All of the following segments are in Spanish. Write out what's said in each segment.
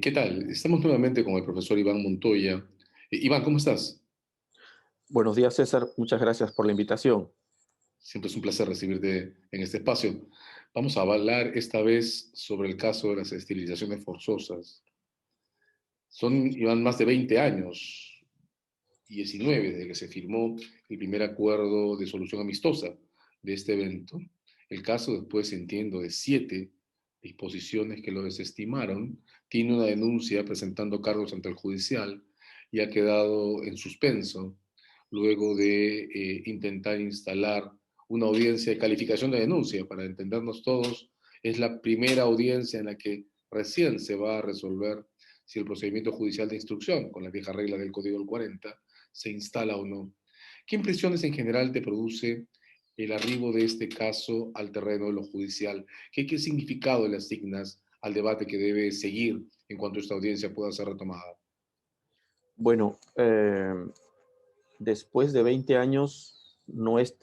¿Qué tal? Estamos nuevamente con el profesor Iván Montoya. Iván, ¿cómo estás? Buenos días, César. Muchas gracias por la invitación. Siempre es un placer recibirte en este espacio. Vamos a hablar esta vez sobre el caso de las esterilizaciones forzosas. Son, Iván, más de 20 años, 19, desde que se firmó el primer acuerdo de solución amistosa de este evento. El caso, después, entiendo, de 7 disposiciones que lo desestimaron, tiene una denuncia presentando cargos ante el judicial y ha quedado en suspenso luego de intentar instalar una audiencia de calificación de denuncia. Para entendernos todos, es la primera audiencia en la que recién se va a resolver si el procedimiento judicial de instrucción, con la vieja regla del Código del 40, se instala o no. ¿Qué impresiones en general te produce el arribo de este caso al terreno de lo judicial? ¿Qué significado le asignas al debate que debe seguir en cuanto esta audiencia pueda ser retomada? Bueno, después de 20 años no es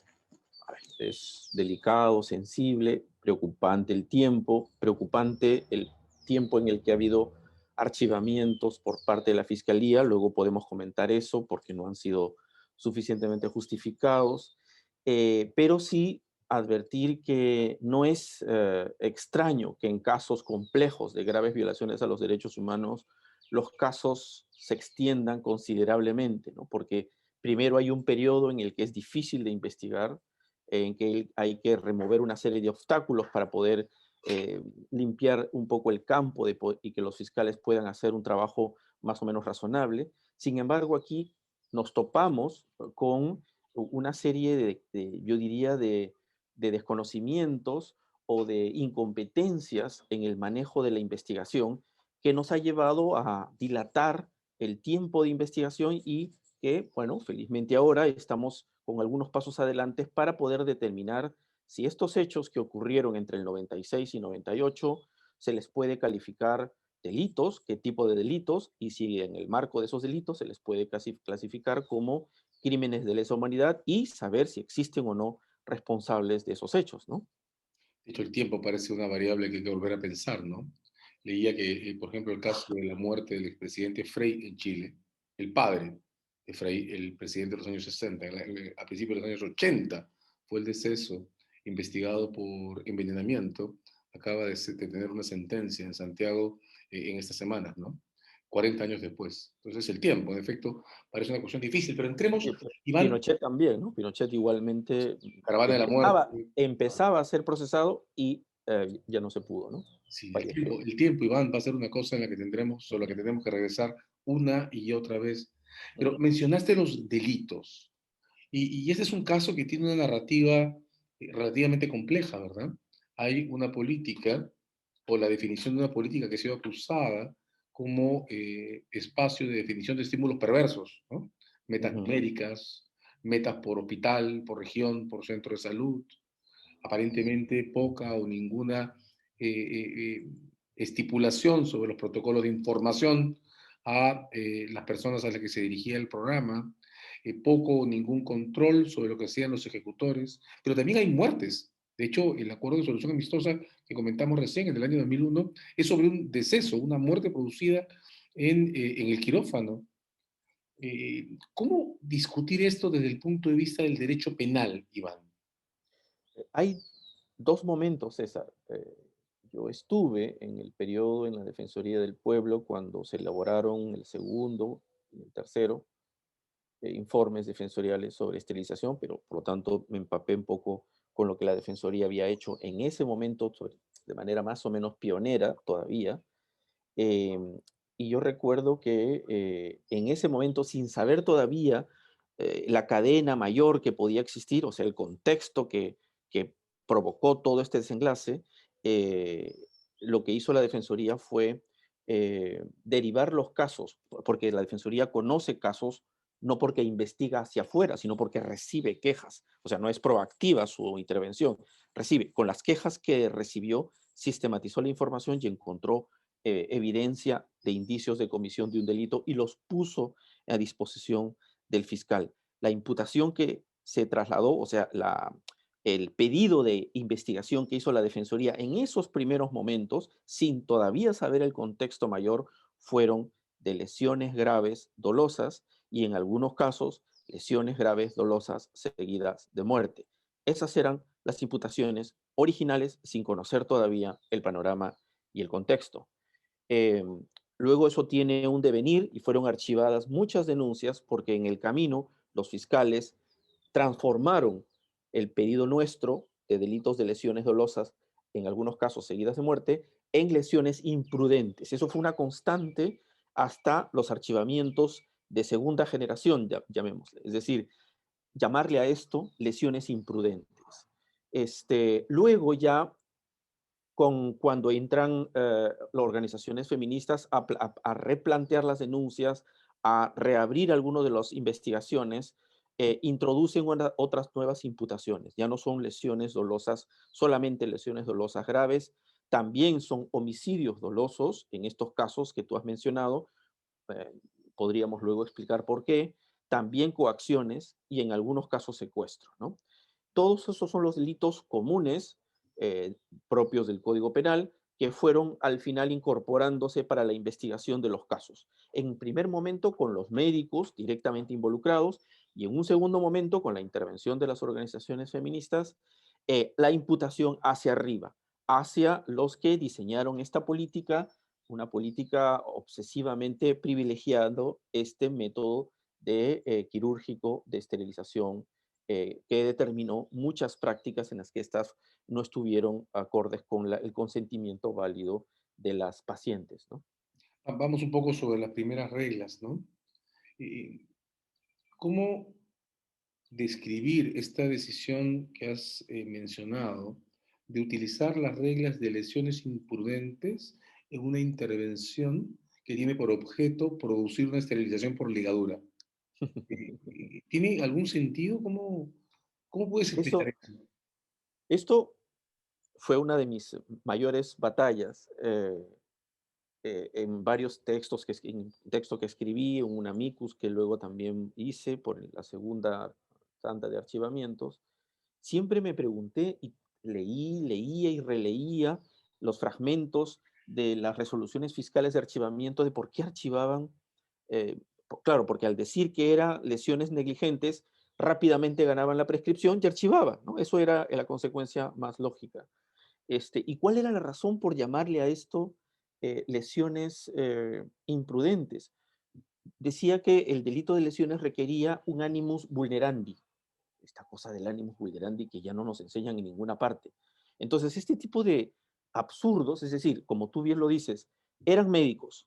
delicado, sensible, preocupante el tiempo en el que ha habido archivamientos por parte de la Fiscalía. Luego podemos comentar eso porque no han sido suficientemente justificados, pero sí advertir que no es extraño que en casos complejos de graves violaciones a los derechos humanos los casos se extiendan considerablemente, ¿no? Porque primero hay un periodo en el que es difícil de investigar, en que hay que remover una serie de obstáculos para poder eh, limpiar un poco el campo y que los fiscales puedan hacer un trabajo más o menos razonable. Sin embargo, aquí nos topamos con una serie yo diría, de desconocimientos o de incompetencias en el manejo de la investigación que nos ha llevado a dilatar el tiempo de investigación y que, bueno, felizmente ahora estamos con algunos pasos adelante para poder determinar si estos hechos que ocurrieron entre el 96 y 98 se les puede calificar delitos, qué tipo de delitos, y si en el marco de esos delitos se les puede clasificar como crímenes de lesa humanidad y saber si existen o no responsables de esos hechos, ¿no? De hecho, el tiempo parece una variable que hay que volver a pensar, ¿no? Leía que, por ejemplo, el caso de la muerte del expresidente Frei en Chile, el padre de Frei, el presidente de los años 60, a principios de los años 80, fue el deceso investigado por envenenamiento, acaba de tener una sentencia en Santiago en estas semanas, ¿no? 40 años después. Entonces, el tiempo, en efecto, parece una cuestión difícil, pero entremos, Y Iván, Pinochet también, ¿no? Pinochet igualmente Caravana de la empezaba, Muerte. empezaba a ser procesado y ya no se pudo, ¿no? Sí, Falleció. el tiempo, Iván, va a ser una cosa en la que tendremos, sobre la que tendremos que regresar una y otra vez. Pero mencionaste los delitos, y este es un caso que tiene una narrativa relativamente compleja, ¿verdad? Hay una política, o la definición de una política que ha sido acusada como espacio de definición de estímulos perversos, ¿no? Metas Ujú. numéricas, metas por hospital, por región, por centro de salud, aparentemente poca o ninguna eh, estipulación sobre los protocolos de información a las personas a las que se dirigía el programa, poco o ningún control sobre lo que hacían los ejecutores, pero también hay muertes. De hecho, el acuerdo de solución amistosa que comentamos recién en el año 2001 es sobre un deceso, una muerte producida en el quirófano. ¿Cómo discutir esto desde el punto de vista del derecho penal, Iván? Hay dos momentos, César. Yo estuve en el periodo en la Defensoría del Pueblo cuando se elaboraron el segundo y el tercero informes defensoriales sobre esterilización, pero por lo tanto me empapé un poco con lo que la Defensoría había hecho en ese momento, de manera más o menos pionera todavía. Em, y yo recuerdo que en ese momento, sin saber todavía la cadena mayor que podía existir, o sea, el contexto que provocó todo este desenlace, eh, lo que hizo la Defensoría fue derivar los casos, porque la Defensoría conoce casos no porque investiga hacia afuera, sino porque recibe quejas. O sea, no es proactiva su intervención. Recibe, con las quejas que recibió, sistematizó la información y encontró evidencia de indicios de comisión de un delito y los puso a disposición del fiscal. La imputación que se trasladó, o sea, el pedido de investigación que hizo la Defensoría en esos primeros momentos, sin todavía saber el contexto mayor, fueron de lesiones graves dolosas y en algunos casos lesiones graves dolosas seguidas de muerte. Esas eran las imputaciones originales sin conocer todavía el panorama y el contexto. Eh, Luego eso tiene un devenir y fueron archivadas muchas denuncias porque en el camino los fiscales transformaron el pedido nuestro de delitos de lesiones dolosas, en algunos casos seguidas de muerte, en lesiones imprudentes. Eso fue una constante hasta los archivamientos de segunda generación, llamémosle. Es decir, llamarle a esto lesiones imprudentes. Luego ya cuando entran las organizaciones feministas a replantear las denuncias, a reabrir algunas de las investigaciones, introducen otras nuevas imputaciones. Ya no son lesiones dolosas, solamente lesiones dolosas graves, también son homicidios dolosos, en estos casos que tú has mencionado, eh, podríamos luego explicar por qué, también coacciones y en algunos casos secuestro, ¿no? Todos esos son los delitos comunes eh, propios del Código Penal que fueron al final incorporándose para la investigación de los casos. En primer momento con los médicos directamente involucrados y en un segundo momento con la intervención de las organizaciones feministas, la imputación hacia arriba, hacia los que diseñaron esta política, una política obsesivamente privilegiando este método quirúrgico de esterilización que determinó muchas prácticas en las que estas no estuvieron acordes con el consentimiento válido de las pacientes, ¿no? Vamos un poco sobre las primeras reglas, ¿no? Eh, ¿Cómo describir esta decisión que has mencionado de utilizar las reglas de lesiones imprudentes en una intervención que tiene por objeto producir una esterilización por ligadura? ¿Tiene algún sentido? ¿Cómo puedes explicar Eso, eso? esto fue una de mis mayores batallas en varios textos en un texto que escribí, en un amicus que luego también hice por la segunda tanda de archivamientos. Siempre me pregunté y leía y releía los fragmentos de las resoluciones fiscales de archivamiento de por qué archivaban. Claro, porque al decir que eran lesiones negligentes, rápidamente ganaban la prescripción y archivaban, ¿no? Eso era la consecuencia más lógica. ¿Y cuál era la razón por llamarle a esto lesiones imprudentes? Decía que el delito de lesiones requería un animus vulnerandi, esta cosa del animus vulnerandi que ya no nos enseñan en ninguna parte. Entonces, este tipo de absurdos, es decir, como tú bien lo dices, eran médicos,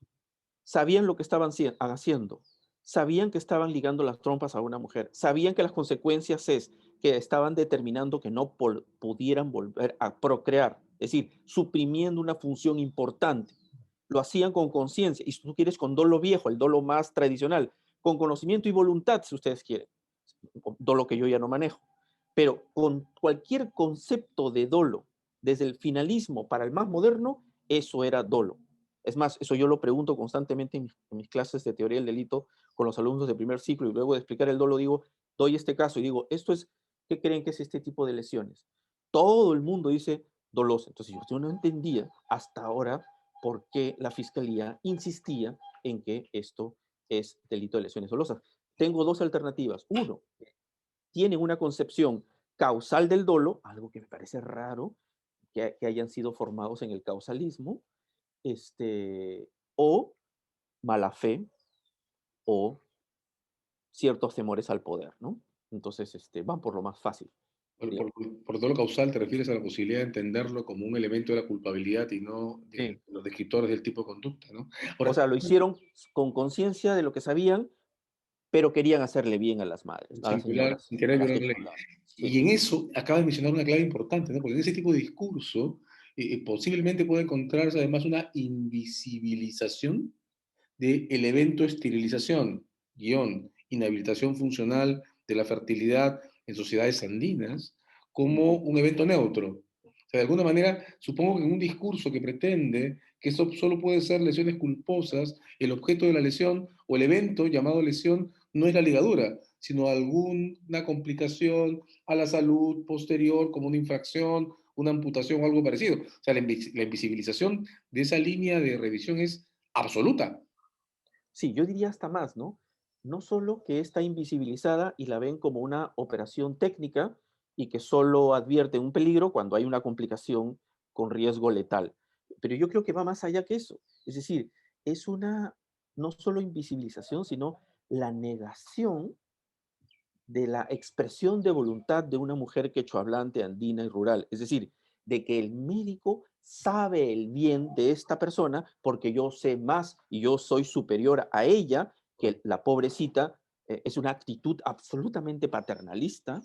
sabían lo que estaban haciendo, sabían que estaban ligando las trompas a una mujer, sabían que las consecuencias es que estaban determinando que no pudieran volver a procrear, es decir, suprimiendo una función importante. Lo hacían con conciencia, y si tú quieres con dolo viejo, el dolo más tradicional, con conocimiento y voluntad, si ustedes quieren, dolo que yo ya no manejo, pero con cualquier concepto de dolo, desde el finalismo para el más moderno, eso era dolo. Es más, eso yo lo pregunto constantemente en mis clases de teoría del delito con los alumnos de primer ciclo y luego de explicar el dolo digo, doy este caso y digo, esto es, ¿qué creen que es este tipo de lesiones? Todo el mundo dice dolosa. Entonces yo no entendía hasta ahora por qué la fiscalía insistía en que esto es delito de lesiones dolosas. Tengo dos alternativas. Uno, tienen una concepción causal del dolo, algo que me parece raro, que hayan sido formados en el causalismo, o mala fe o ciertos temores al poder, ¿no? Entonces, van por lo más fácil, Por, digamos. por, por todo lo causal te refieres a la posibilidad de entenderlo como un elemento de la culpabilidad y no de Sí. los descriptores del tipo de conducta, ¿no? O Ahora, sea, lo hicieron con conciencia de lo que sabían, pero querían hacerle bien a las madres, a las sin señoras, a querer las violar que la ley. violaron. Sí, Y en eso acabas de mencionar una clave importante, ¿no? Porque en ese tipo de discurso posiblemente puede encontrarse además una invisibilización del evento esterilización, guión, inhabilitación funcional de la fertilidad en sociedades andinas, como un evento neutro. O sea, de alguna manera, supongo que en un discurso que pretende que eso solo puede ser lesiones culposas, el objeto de la lesión o el evento llamado lesión no es la ligadura, sino alguna complicación a la salud posterior, como una infracción, una amputación o algo parecido. O sea, la invisibilización de esa línea de revisión es absoluta. Sí, yo diría hasta más, ¿no? No solo que está invisibilizada y la ven como una operación técnica y que solo advierte un peligro cuando hay una complicación con riesgo letal. Pero yo creo que va más allá que eso. Es decir, es una no solo invisibilización, sino la negación de la expresión de voluntad de una mujer quechohablante, andina y rural. Es decir, de que el médico sabe el bien de esta persona porque yo sé más y yo soy superior a ella, que la pobrecita es una actitud absolutamente paternalista,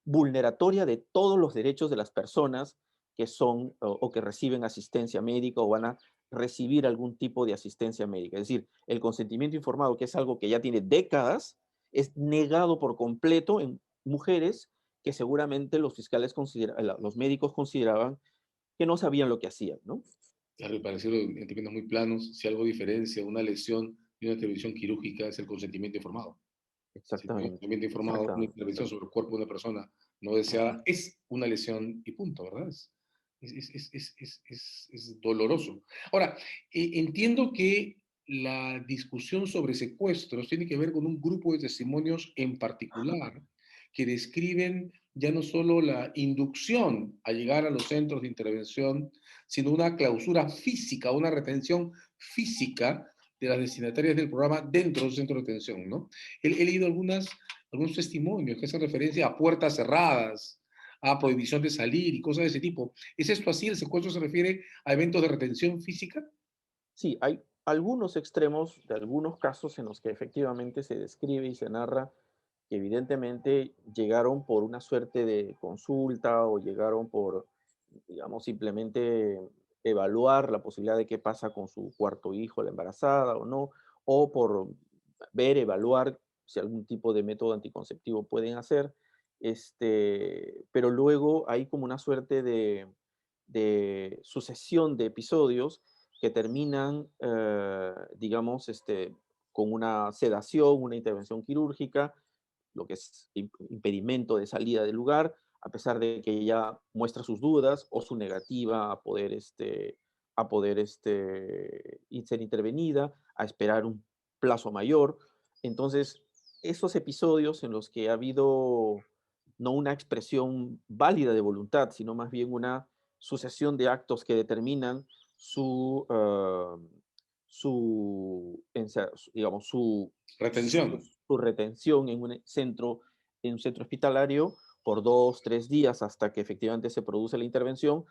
vulneratoria de todos los derechos de las personas que son o que reciben asistencia médica o van a recibir algún tipo de asistencia médica. Es decir, el consentimiento informado, que es algo que ya tiene décadas, es negado por completo en mujeres que seguramente los fiscales los médicos consideraban que no sabían lo que hacían, ¿no? Claro, y para decirlo en términos muy planos, si algo diferencia una lesión de una intervención quirúrgica es el consentimiento informado. Si no hay Exactamente, consentimiento informado, una exactamente, intervención exactamente. sobre el cuerpo de una persona no deseada es una lesión y punto, ¿verdad? Es doloroso. Ahora, entiendo que la discusión sobre secuestros tiene que ver con un grupo de testimonios en particular que describen ya no solo la inducción a llegar a los centros de intervención, sino una clausura física, una retención física de las destinatarias del programa dentro del centro de detención, ¿no? He leído algunos testimonios que hacen referencia a puertas cerradas, a prohibición de salir y cosas de ese tipo. ¿Es esto así? ¿El secuestro se refiere a eventos de retención física? Sí, hay algunos extremos de algunos casos en los que efectivamente se describe y se narra que evidentemente llegaron por una suerte de consulta o llegaron por, digamos, simplemente evaluar la posibilidad de qué pasa con su cuarto hijo, la embarazada o no, o por ver, evaluar si algún tipo de método anticonceptivo pueden hacer, pero luego hay como una suerte de sucesión de episodios que terminan, digamos, con una sedación, una intervención quirúrgica, lo que es impedimento de salida del lugar, a pesar de que ella muestra sus dudas o su negativa a poder ser intervenida, a esperar un plazo mayor. Entonces, esos episodios en los que ha habido no una expresión válida de voluntad, sino más bien una sucesión de actos que determinan su, digamos, Retención. su retención en un centro hospitalario por 2, 3 días hasta que efectivamente se produce la intervención,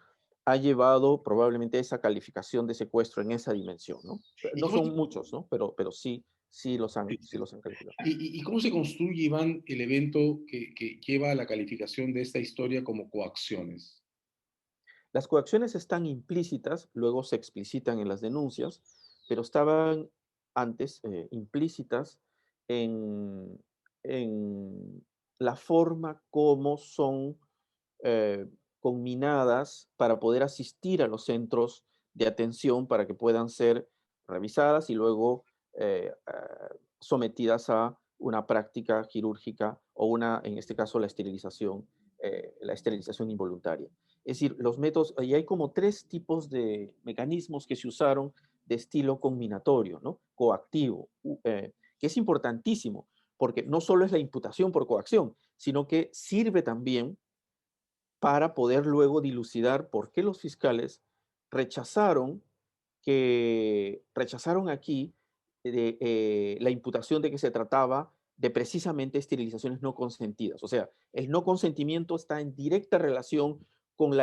ha llevado probablemente a esa calificación de secuestro en esa dimensión, ¿no? ¿Y No cómo son muchos, ¿no? Pero sí, sí se, los han calificado. y cómo se construye, Iván, el evento que lleva a la calificación de esta historia como coacciones? Las coacciones están implícitas, luego se explicitan en las denuncias, pero estaban antes implícitas en, en la forma como son eh, conminadas para poder asistir a los centros de atención para que puedan ser revisadas y luego sometidas a una práctica quirúrgica o en este caso, la esterilización involuntaria. Es decir, los métodos, y hay como 3 tipos de mecanismos que se usaron de estilo combinatorio, ¿no? Coactivo, que es importantísimo, porque no solo es la imputación por coacción, sino que sirve también para poder luego dilucidar por qué los fiscales rechazaron rechazaron aquí la imputación de que se trataba de precisamente esterilizaciones no consentidas. O sea, el no consentimiento está en directa relación con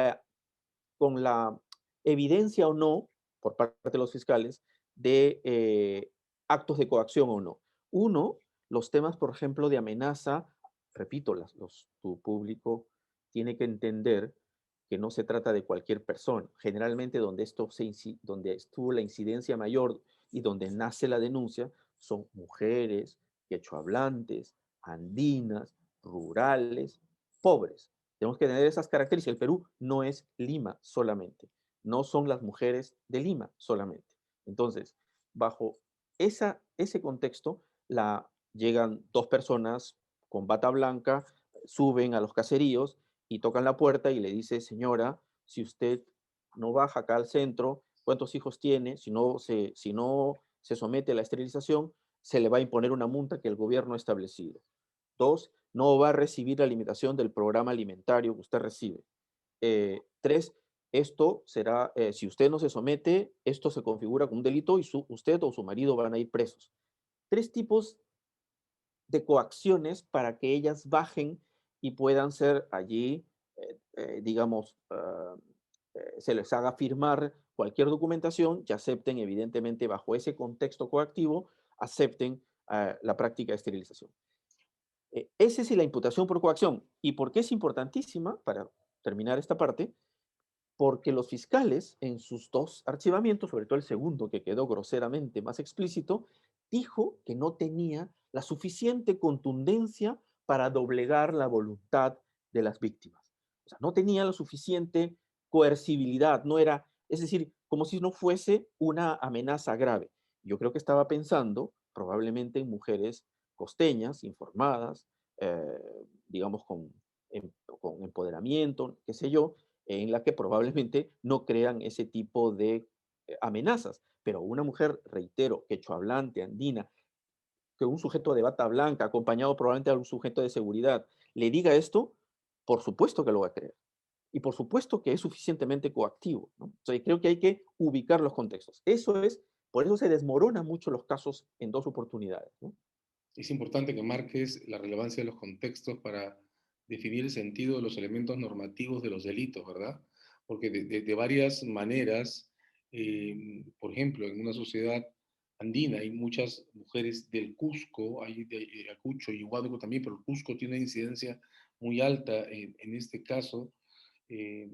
con la evidencia o no, por parte de los fiscales, de actos de coacción o no. Uno, los temas, por ejemplo, de amenaza, repito, tu público tiene que entender que no se trata de cualquier persona. Generalmente donde estuvo la incidencia mayor y donde nace la denuncia son mujeres, quechohablantes, andinas, rurales, pobres. Tenemos que tener esas características. El Perú no es Lima solamente, no son las mujeres de Lima solamente. Entonces, bajo ese contexto, llegan 2 personas con bata blanca, suben a los caseríos y tocan la puerta y le dice, señora, si usted no baja acá al centro, ¿cuántos hijos tiene? Si no se somete a la esterilización, se le va a imponer una multa que el gobierno ha establecido. Dos, no va a recibir la limitación del programa alimentario que usted recibe. Tres, esto será, si usted no se somete, esto se configura como un delito y usted o su marido van a ir presos. Tres tipos de coacciones para que ellas bajen y puedan ser allí, digamos, se les haga firmar cualquier documentación y acepten, evidentemente, bajo ese contexto coactivo, acepten la práctica de esterilización. Esa es la imputación por coacción. ¿Y por qué es importantísima? Para terminar esta parte, porque los fiscales en sus dos archivamientos, sobre todo el segundo que quedó groseramente más explícito, dijo que no tenía la suficiente contundencia para doblegar la voluntad de las víctimas. O sea, no tenía la suficiente coercibilidad, no era, es decir, como si no fuese una amenaza grave. Yo creo que estaba pensando probablemente en mujeres costeñas, informadas, digamos, con empoderamiento, qué sé yo, en la que probablemente no crean ese tipo de amenazas. Pero una mujer, reitero, quechohablante, andina, que un sujeto de bata blanca, acompañado probablemente de un sujeto de seguridad, le diga esto, por supuesto que lo va a creer. Y por supuesto que es suficientemente coactivo, ¿no? O sea, creo que hay que ubicar los contextos. Eso es, por eso se desmoronan mucho los casos en dos oportunidades, ¿no? Es importante que marques la relevancia de los contextos para definir el sentido de los elementos normativos de los delitos, ¿verdad? Porque de varias maneras, por ejemplo, en una sociedad andina hay muchas mujeres del Cusco, hay de Ayacucho y Huánuco también, pero el Cusco tiene una incidencia muy alta en este caso. eh,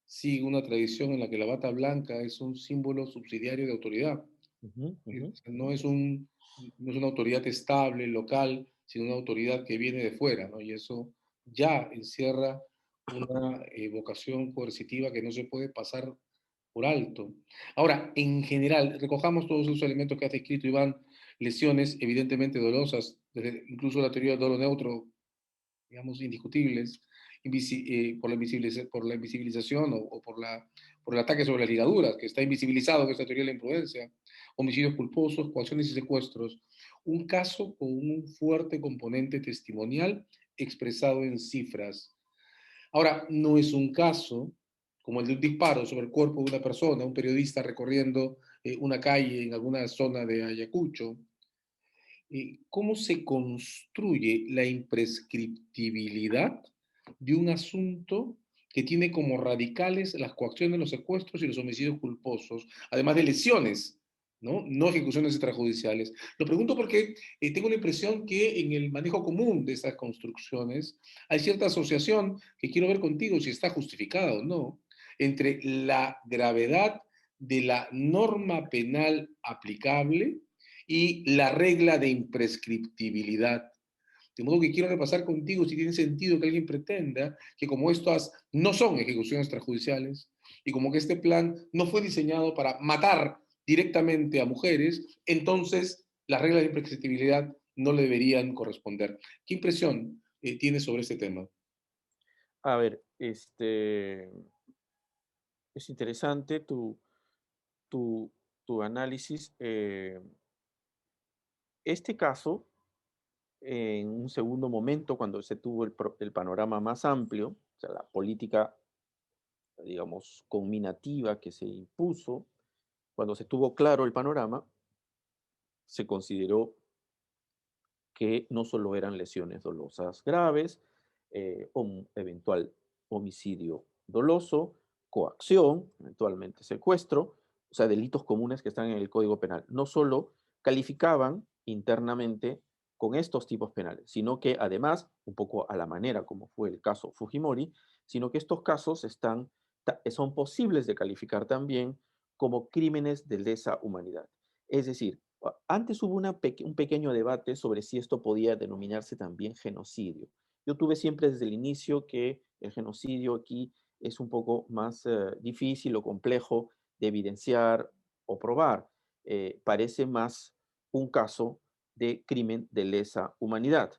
Sigue una tradición en la que la bata blanca es un símbolo subsidiario de autoridad. Ujú, ujú. No es no es una autoridad estable, local, sino una autoridad que viene de fuera, ¿no? Y eso ya encierra una vocación coercitiva que no se puede pasar por alto. Ahora, en general, recojamos todos esos elementos que has descrito, Iván, lesiones evidentemente dolorosas, desde incluso la teoría del dolo neutro, digamos, indiscutibles, por la invisibilización o por el ataque sobre las ligaduras, que está invisibilizado en esta teoría de la imprudencia, homicidios culposos, coacciones y secuestros. Un caso con un fuerte componente testimonial expresado en cifras. Ahora, no es un caso como el de un disparo sobre el cuerpo de una persona, un periodista recorriendo una calle en alguna zona de Ayacucho. ¿Cómo se construye la imprescriptibilidad de un asunto que tiene como radicales las coacciones, los secuestros y los homicidios culposos, además de lesiones, ¿no? No ejecuciones extrajudiciales? Lo pregunto porque tengo la impresión que en el manejo común de esas construcciones hay cierta asociación que quiero ver contigo si está justificada o no, entre la gravedad de la norma penal aplicable y la regla de imprescriptibilidad. De modo que quiero repasar contigo si tiene sentido que alguien pretenda que como estas no son ejecuciones extrajudiciales y como que este plan no fue diseñado para matar directamente a mujeres, entonces las reglas de imprescriptibilidad no le deberían corresponder. ¿Qué impresión tienes sobre este tema? A ver, es interesante tu, tu análisis. Este caso, en un segundo momento, cuando se tuvo el panorama más amplio, o sea, la política, digamos, conminativa que se impuso, cuando se tuvo claro el panorama, se consideró que no solo eran lesiones dolosas graves, un eventual homicidio doloso, coacción, eventualmente secuestro, o sea, delitos comunes que están en el Código Penal. No solo calificaban internamente con estos tipos penales, sino que además, un poco a la manera como fue el caso Fujimori, sino que estos casos son posibles de calificar también como crímenes de lesa humanidad. Es decir, antes hubo un pequeño debate sobre si esto podía denominarse también genocidio. Yo tuve siempre desde el inicio que el genocidio aquí es un poco más difícil o complejo de evidenciar o probar. Parece más un caso de crimen de lesa humanidad.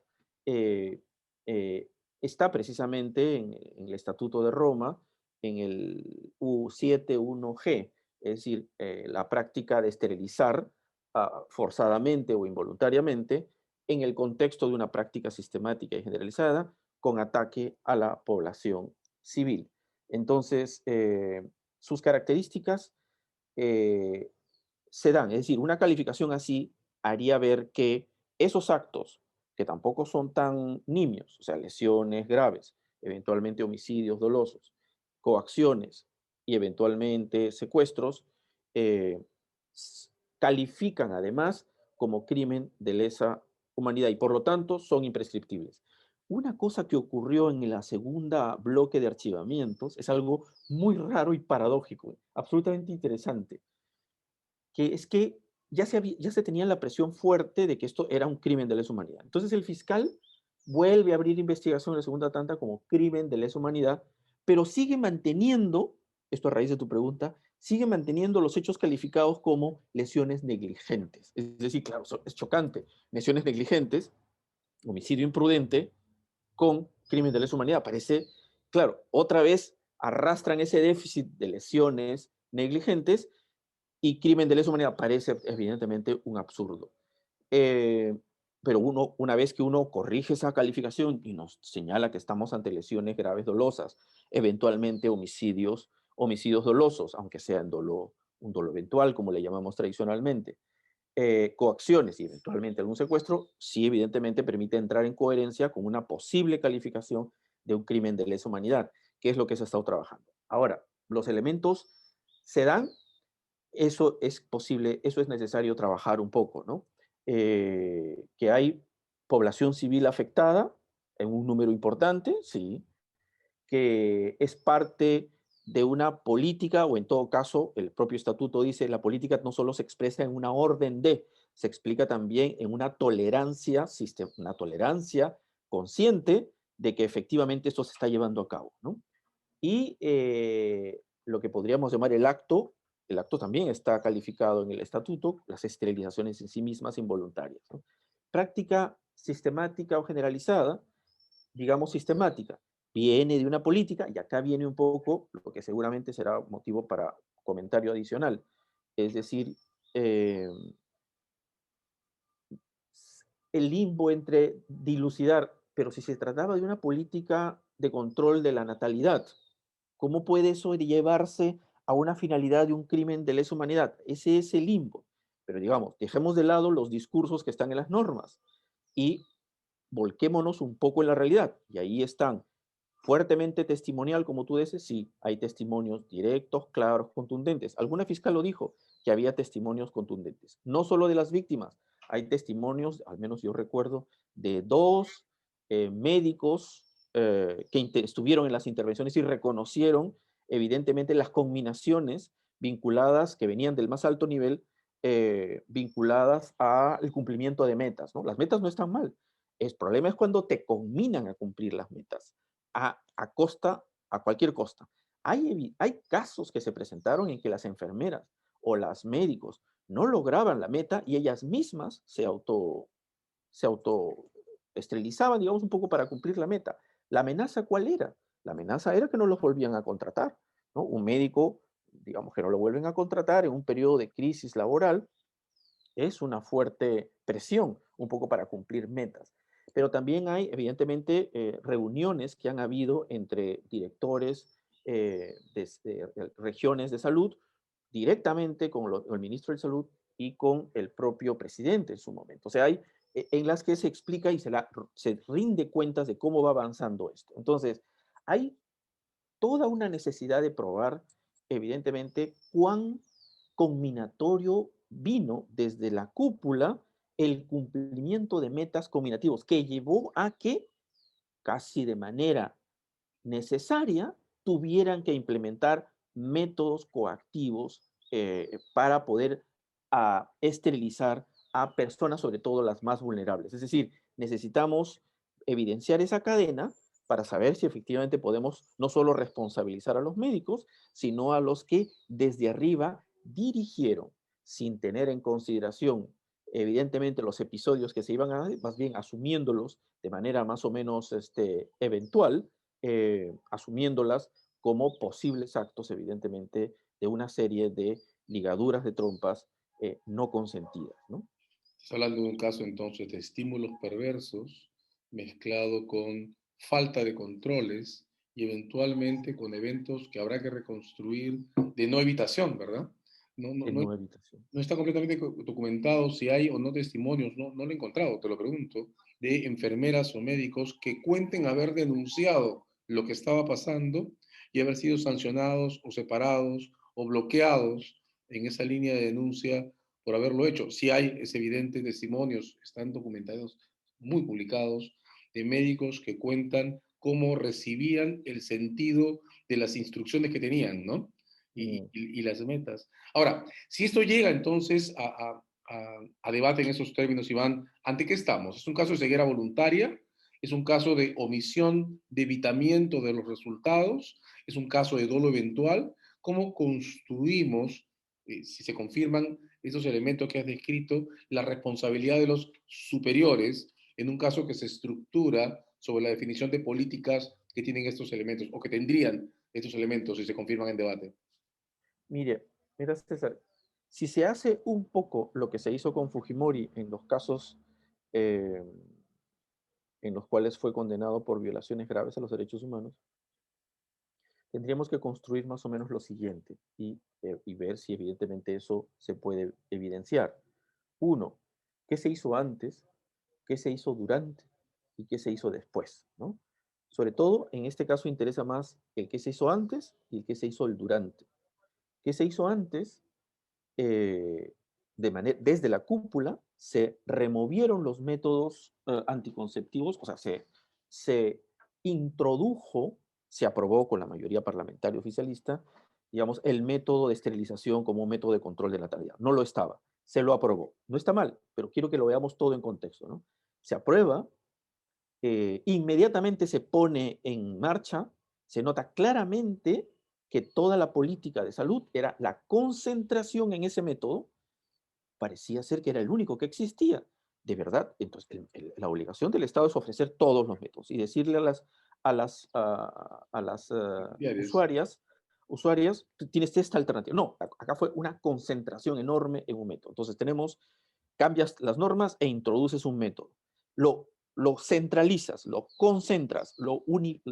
Eh, eh, Está precisamente en el Estatuto de Roma, en el U71G, es decir, la práctica de esterilizar forzadamente o involuntariamente en el contexto de una práctica sistemática y generalizada con ataque a la población civil. Entonces, sus características eh, se dan, es decir, una calificación así haría ver que esos actos, que tampoco son tan nimios, o sea, lesiones graves, eventualmente homicidios dolosos, coacciones y eventualmente secuestros, eh, califican además como crimen de lesa humanidad y por lo tanto son imprescriptibles. Una cosa que ocurrió en la segunda bloque de archivamientos es algo muy raro y paradójico, absolutamente interesante, que es que ya se tenía la presión fuerte de que esto era un crimen de lesa humanidad. Entonces el fiscal vuelve a abrir investigación en la segunda tanda como crimen de lesa humanidad, pero sigue manteniendo, esto a raíz de tu pregunta, sigue manteniendo los hechos calificados como lesiones negligentes. Es decir, claro, es chocante, lesiones negligentes, homicidio imprudente con crimen de lesa humanidad. Parece, claro, otra vez arrastran ese déficit de lesiones negligentes y crimen de lesa humanidad parece evidentemente un absurdo. Eh, pero una vez que uno corrige esa calificación y nos señala que estamos ante lesiones graves dolosas, eventualmente homicidios dolosos, aunque sea un dolo eventual, como le llamamos tradicionalmente, coacciones y eventualmente algún secuestro, sí evidentemente permite entrar en coherencia con una posible calificación de un crimen de lesa humanidad, que es lo que se ha estado trabajando. Ahora, los elementos se dan, eso es posible, eso es necesario trabajar un poco, ¿no? Que hay población civil afectada en un número importante, sí, que es parte de una política, o en todo caso, el propio estatuto dice, la política no solo se expresa en una orden de, se explica también en una tolerancia consciente de que efectivamente esto se está llevando a cabo, ¿no? Y lo que podríamos llamar el acto también está calificado en el estatuto, las esterilizaciones en sí mismas involuntarias, ¿no? Práctica sistemática o generalizada, digamos sistemática, viene de una política, y acá viene un poco lo que seguramente será motivo para comentario adicional, es decir, eh, el limbo entre dilucidar, pero si se trataba de una política de control de la natalidad, ¿cómo puede eso llevarse a una finalidad de un crimen de lesa humanidad? Ese es el limbo. Pero digamos, dejemos de lado los discursos que están en las normas y volquémonos un poco en la realidad. Y ahí están fuertemente testimonial, como tú dices, sí, hay testimonios directos, claros, contundentes. Alguna fiscal lo dijo, que había testimonios contundentes. No solo de las víctimas, hay testimonios, al menos yo recuerdo, de dos médicos que estuvieron en las intervenciones y reconocieron evidentemente las conminaciones vinculadas, que venían del más alto nivel, vinculadas al cumplimiento de metas, ¿no? Las metas no están mal. El problema es cuando te conminan a cumplir las metas a costa, a cualquier costa. Hay casos que se presentaron en que las enfermeras o las médicos no lograban la meta y ellas mismas se auto esterilizaban, digamos, un poco para cumplir la meta. ¿La amenaza cuál era? La amenaza era que no los volvían a contratar, ¿no? Un médico, digamos, que no lo vuelven a contratar en un periodo de crisis laboral, es una fuerte presión, un poco para cumplir metas. Pero también hay, evidentemente, reuniones que han habido entre directores de regiones de salud, directamente con el ministro de Salud y con el propio presidente en su momento. O sea, hay en las que se explica y se rinde cuentas de cómo va avanzando esto. Entonces, hay toda una necesidad de probar, evidentemente, cuán combinatorio vino desde la cúpula el cumplimiento de metas combinativos, que llevó a que casi de manera necesaria tuvieran que implementar métodos coactivos para poder esterilizar a personas, sobre todo las más vulnerables. Es decir, necesitamos evidenciar esa cadena para saber si efectivamente podemos no solo responsabilizar a los médicos, sino a los que desde arriba dirigieron sin tener en consideración evidentemente los episodios que se iban a dar, más bien asumiéndolos de manera más o menos eventual, asumiéndolas como posibles actos, evidentemente, de una serie de ligaduras de trompas no consentidas, ¿no? Estás hablando de un caso entonces de estímulos perversos mezclado con falta de controles y eventualmente con eventos que habrá que reconstruir de no evitación, ¿verdad? No, no, De no, no evitación. no está completamente documentado si hay o no testimonios, no lo he encontrado, te lo pregunto, de enfermeras o médicos que cuenten haber denunciado lo que estaba pasando y haber sido sancionados o separados o bloqueados en esa línea de denuncia por haberlo hecho. Si hay, es evidente, testimonios, están documentados, muy publicados, de médicos que cuentan cómo recibían el sentido de las instrucciones que tenían, ¿no? Mm. Y las metas. Ahora, si esto llega entonces a debate en esos términos, Iván, ¿ante qué estamos? ¿Es un caso de ceguera voluntaria? ¿Es un caso de omisión de evitamiento de los resultados? ¿Es un caso de dolo eventual? ¿Cómo construimos, si se confirman esos elementos que has descrito, la responsabilidad de los superiores en un caso que se estructura sobre la definición de políticas que tienen estos elementos o que tendrían estos elementos si se confirman en debate? Mire, mira, César, si se hace un poco lo que se hizo con Fujimori en los casos eh, en los cuales fue condenado por violaciones graves a los derechos humanos, tendríamos que construir más o menos lo siguiente y ver si evidentemente eso se puede evidenciar. Uno, ¿qué se hizo antes? ¿Qué se hizo durante? ¿Y qué se hizo después? ¿No? Sobre todo, en este caso interesa más el qué se hizo antes y el qué se hizo el durante. ¿Qué se hizo antes? Desde la cúpula se removieron los métodos anticonceptivos, o sea, se introdujo, se aprobó con la mayoría parlamentaria oficialista, digamos, el método de esterilización como un método de control de natalidad. No lo estaba, se lo aprobó. No está mal, pero quiero que lo veamos todo en contexto, ¿no? Se aprueba, inmediatamente se pone en marcha, se nota claramente que toda la política de salud era la concentración en ese método, parecía ser que era el único que existía. De verdad, entonces la obligación del Estado es ofrecer todos los métodos y decirle a las Diarios. usuarias, tienes esta alternativa. No, acá fue una concentración enorme en un método. Entonces cambias las normas e introduces un método. Lo centralizas, lo concentras,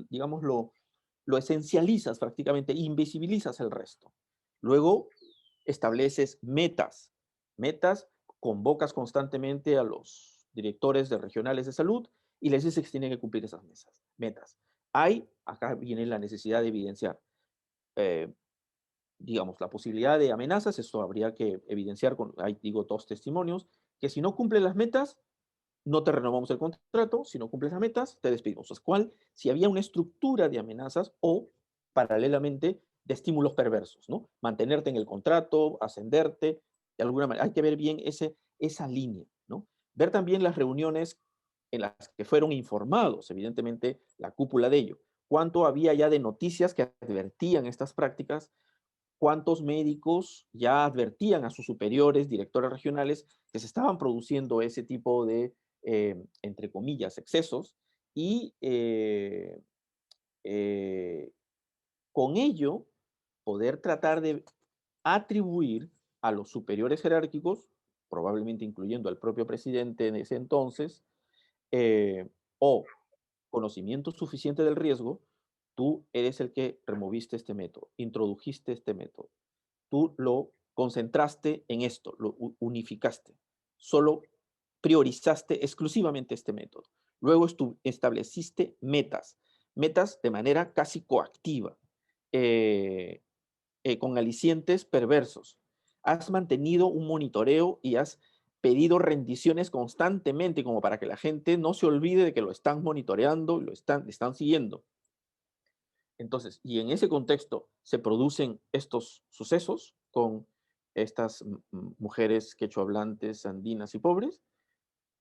digamos, lo esencializas prácticamente, invisibilizas el resto. Luego estableces metas, convocas constantemente a los directores de regionales de salud y les dices que tienen que cumplir esas metas. Acá viene la necesidad de evidenciar, eh, digamos, la posibilidad de amenazas, esto habría que evidenciar hay, digo, dos testimonios, que si no cumplen las metas, no te renovamos el contrato, si no cumples las metas, te despedimos. Si había una estructura de amenazas o, paralelamente, de estímulos perversos, ¿no? Mantenerte en el contrato, ascenderte, de alguna manera. Hay que ver bien esa línea, ¿no? Ver también las reuniones en las que fueron informados, evidentemente, la cúpula de ello. ¿Cuánto había ya de noticias que advertían estas prácticas? ¿Cuántos médicos ya advertían a sus superiores, directores regionales, que se estaban produciendo ese tipo de, entre comillas, excesos? Y eh, con ello poder tratar de atribuir a los superiores jerárquicos, probablemente incluyendo al propio presidente en ese entonces, o conocimiento suficiente del riesgo, tú eres el que removiste este método, introdujiste este método, tú lo concentraste en esto, lo unificaste, solo priorizaste exclusivamente este método. Luego estableciste metas de manera casi coactiva, eh, con alicientes perversos. Has mantenido un monitoreo y has pedido rendiciones constantemente como para que la gente no se olvide de que lo están monitoreando y están siguiendo. Entonces, y en ese contexto se producen estos sucesos con estas mujeres quechohablantes, andinas y pobres.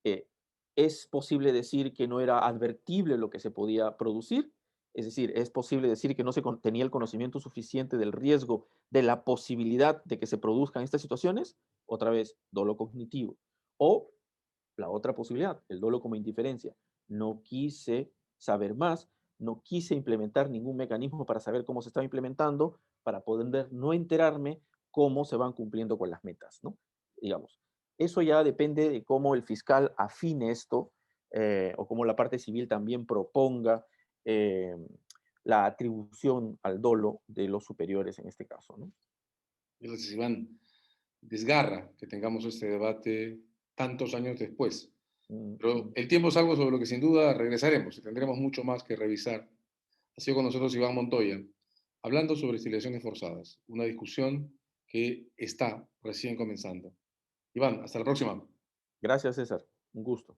eh, es posible decir que no era advertible lo que se podía producir, es decir, es posible decir que no se tenía el conocimiento suficiente del riesgo, de la posibilidad de que se produzcan estas situaciones, otra vez, dolo cognitivo. O la otra posibilidad, el dolo como indiferencia. No quise saber más, no quise implementar ningún mecanismo para saber cómo se estaba implementando, para poder no enterarme cómo se van cumpliendo con las metas, ¿no? digamos. Eso ya depende de cómo el fiscal afine esto o cómo la parte civil también proponga eh, la atribución al dolo de los superiores en este caso, ¿no? Gracias, Iván. Desgarra que tengamos este debate tantos años después. Mm, Pero mm. el tiempo es algo sobre lo que sin duda regresaremos y tendremos mucho más que revisar. Ha sido con nosotros Iván Montoya, hablando sobre estilizaciones forzadas, una discusión que está recién comenzando. Iván, hasta la próxima. Gracias, César. Un gusto.